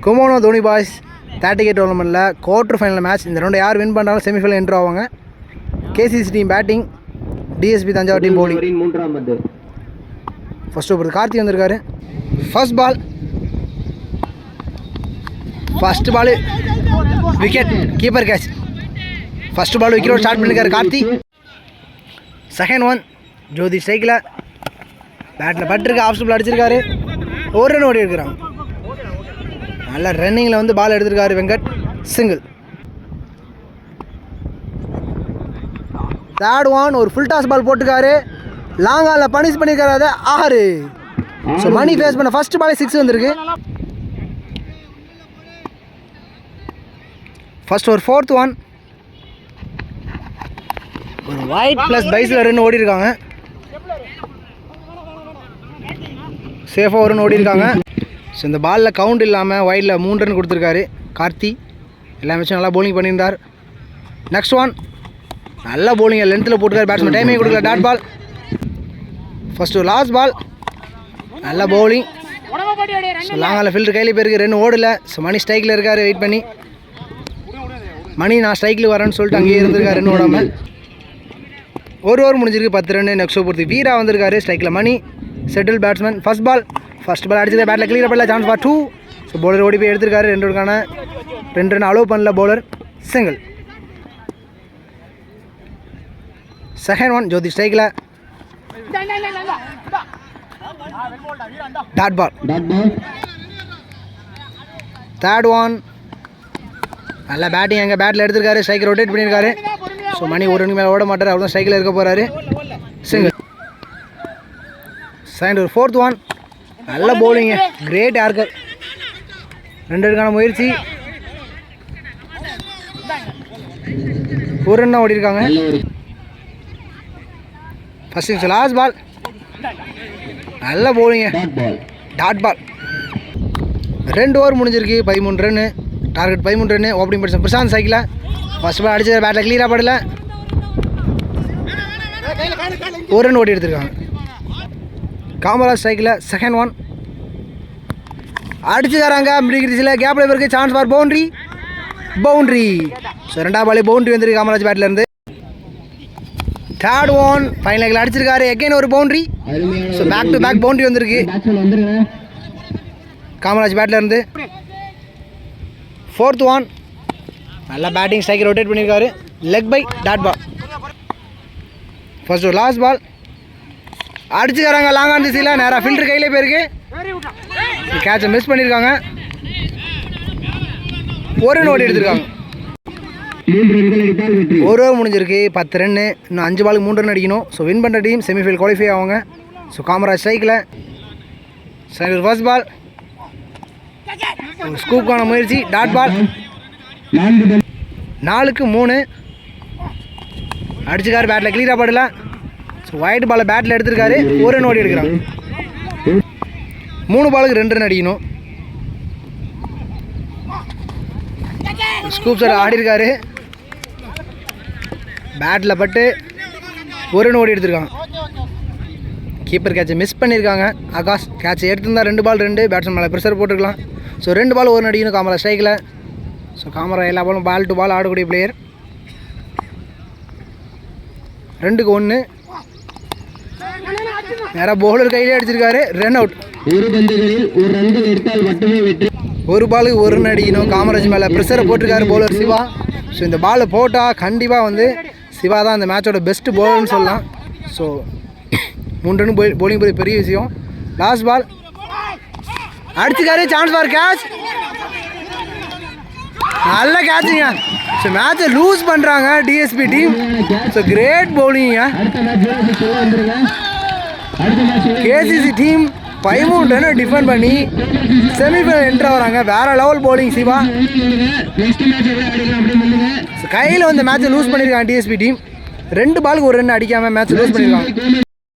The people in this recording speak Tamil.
குமோனோ தோனி பாய்ஸ் 30K டோர்னமெண்ட்டில் குவார்டர் ஃபைனல் மேட்ச். இந்த ரவுண்டை யார் வின் பண்ணாலும் செமிஃபைனல் என்ட்ரு ஆவாங்க. KCC team batting, DSP Thanjavur team bowling. First over Karthi வந்திருக்காரு. First ball wicket, keeper catch. First ball விக்கெட்டோட ஸ்டார்ட் பண்ணியிருக்காரு கார்த்தி. செகண்ட் ஒன் ஜோதி ஸ்ட்ரைக்கில் பேட்டில் பட்டிருக்கு, ஆஃப் ஸ்டெப்பில் அடிச்சிருக்காரு. ஒரு ரன் ஓடி இருக்கிறாங்க. நல்ல ரன்னிங்கில் வந்து பால் எடுத்திருக்காரு வெங்கட், சிங்கிள். தேர்ட் ஒன் ஒரு ஃபுல் டாஸ் பால் போட்டுருக்காரு, லாங் ஆலில் பனிஷ் பண்ணியிருக்காரு. அதை 6. ஸோ மணி ஃபேஸ் பண்ண ஃபர்ஸ்ட் பாலே 6 வந்திருக்கு. ஃபர்ஸ்ட் ஒரு ஃபோர்த் ஒன் ஒரு ஒயிட் ப்ளஸ் பைஸில் ரன் ஓடி இருக்காங்க. சேஃபாக ஒரு ரன் ஓடி இருக்காங்க. ஸோ இந்த பாலில் கவுண்ட் இல்லாமல் ஒயிடில் 3 ரன் கொடுத்துருக்காரு கார்த்தி. எல்லா மேட்சும் நல்லா பவுலிங் பண்ணியிருந்தார். நெக்ஸ்ட் ஒன் நல்லா பவுலிங் லென்த்தில் போட்டுருக்காரு பேட்ஸ்மேன், டைமிங் கொடுக்கல. Dot ball. First last ball நல்ல பவுலிங். ஸோ லாங்கால ஃபில்டர் கையில் போயிருக்கு, ரன் ஓடல. ஸோ மணி ஸ்ட்ரைக்கில் இருக்கார், வெயிட் பண்ணி. மணி நான் ஸ்ட்ரைக்கில் வரேன்னு சொல்லிட்டு அங்கேயே இருந்திருக்காரு, ரன் ஓடாமல். ஒரு ஓவர் முடிஞ்சிருக்கு, 10 ரன். நெக்ஸ்ட் ஓவர் பொறுத்து வீரா வந்திருக்காரு ஸ்ட்ரைக்கில். மணி செட்டில் பேட்ஸ்மேன். ஃபர்ஸ்ட் பால் அடிச்சது, பேட்டில் கிளியர் பண்ணல, சான்ஸ் ஃபார் 2. ஸோ பவுலர் ஓடி போய் எடுத்திருக்காரு. 2 ரன் அலோவ் பண்ணல பவுலர், சிங்கிள். செகண்ட் ஒன் ஜோதி ஸ்ட்ரைக்கில் டாட் பால். தேர்ட் ஒன் நல்ல பேட்டிங், எங்கள் பேட்டில் எடுத்திருக்காரு, ஸ்ட்ரைக் ரொட்டேட் பண்ணியிருக்காரு. ஸோ மணி ஒரு ரன் மேலே ஓட மாட்டார், அவ்வளோ ஸ்ட்ரைக்கில் இருக்க போகிறாரு, சிங்கிள். செகண்ட் ஒரு ஃபோர்த் ஒன் நல்ல பவுலிங்கு, கிரேட் யார்கர். 2 ரன்னுக்கான முயற்சி, ஒரு ரன் தான் ஓடி இருக்காங்க. ஃபர்ஸ்ட் லாஸ்ட் பால் நல்ல பவுலிங்கு, டாட் பால். 2 ஓவர் முடிஞ்சிருக்கு, 13 run. Target 13 run. Opening batsman Prashanth cycle. First ball அடிச்சது, பேட்டில் கிளியராக படல, ஒரு ரன் ஓடி எடுத்திருக்காங்க. காமராஜ் சைக்கில். செகண்ட் ஒன் அடிச்சுக்காராங்க, மிடிகிரிஸில் கேப்பில் இருக்குது, சான்ஸ் ஃபார் பவுண்ட்ரி. ஸோ 2ஆம் பாலே பவுண்ட்ரி வந்துருக்கு காமராஜ் பேட்டில் இருந்து. தேர்ட் ஒன் ஃபைனல் லெக்கில் அடிச்சிருக்காரு, எகைன் ஒரு boundary. So back to back boundary வந்திருக்கு காமராஜ் பேட்டில் இருந்து. ஃபோர்த் ஒன் நல்லா பேட்டிங், ஸ்ட்ரைக்கர் ரொட்டேட் பண்ணியிருக்காரு, leg bye, dot ball. First ஒரு லாஸ்ட் பால் அடிச்சுக்கிறாங்க, லாங் ஆன் திசையில் நேராக ஃபில்டர் கையிலே போயிருக்கு. கேட்சை மிஸ் பண்ணியிருக்காங்க, ஒரு ரன் ஓடி எடுத்திருக்காங்க. ஒரு ஓவர் முடிஞ்சிருக்கு, 10 ரன்னு. இன்னும் 5 பாலுக்கு 3 ரன் அடிக்கணும். ஸோ வின் பண்ணுற டீம் செமிஃபைனல் குவாலிஃபை ஆவாங்க. ஸோ காமராஜ் ஸ்ட்ரைக்கில். ஃபர்ஸ்ட் பால் ஸ்கூப்கான முயற்சி, டாட் பால். 4க்கு 3 அடிச்சுக்காரு, பேட்டில் கிளியராக படல. ஸோ ஒயிட் பாலை பேட்டில் எடுத்திருக்காரு, ஒரு ரன் ஓடி எடுக்கிறாங்க. 3 பாலுக்கு 2 ரன் அடிக்கணும். ஸ்கூப் சார் ஆடி இருக்காரு, பேட்டில் பட்டு ஒரு ரன் ஓடி எடுத்திருக்காங்க. கீப்பர் கேட்சை மிஸ் பண்ணியிருக்காங்க ஆகாஷ். கேட்சை எடுத்திருந்தா 2 பால் 2, பேட்ஸ்மேன் மேலே ப்ரெஷர் போட்டுருக்கலாம். ஸோ 2 பால் 1 ரன் அடிக்கணும் காமராஜ் ஸ்ட்ரைக்கில். ஸோ காமராஜ் எல்லா பாலும் பால் டு பால் ஆடக்கூடிய பிளேயர். 2க்கு 1 நேராக பவுலர் கையிலே அடிச்சிருக்காரு, ரன் அவுட். ஒரு பாலுக்கு 1 ரன் அடிக்கணும். காமராஜ் மேலே ப்ரெஷரை போட்டிருக்காரு பவுலர் சிவா. ஸோ இந்த பாலை போட்டால் கண்டிப்பாக வந்து சிவா தான் இந்த மேட்சோட பெஸ்ட் பவுலர்னு சொல்லலாம். ஸோ 3 ரன் பவுலிங் போய் பெரிய விஷயம். லாஸ்ட் பால் அடிச்சுக்காரு, சான்ஸ் ஃபார் கேட்ச், நல்ல கேட்சுங்க. ஸோ மேட்சை லூஸ் பண்ணுறாங்க டிஎஸ்பி டீம். ஸோ கிரேட் பவுலிங்க. கேசிசி டீம் 13 ரன் டிஃபெண்ட் பண்ணி செமிஃபைனல் என்ட்ரு வராங்க. வேறு லெவல் பவுலிங் சிவா. கையில் வந்து மேட்சை லூஸ் பண்ணியிருக்காங்க டிஎஸ்பி டீம். 2 பாலுக்கு 1 ரன் அடிக்காமல் மேட்ச் லூஸ் பண்ணியிருக்காங்க.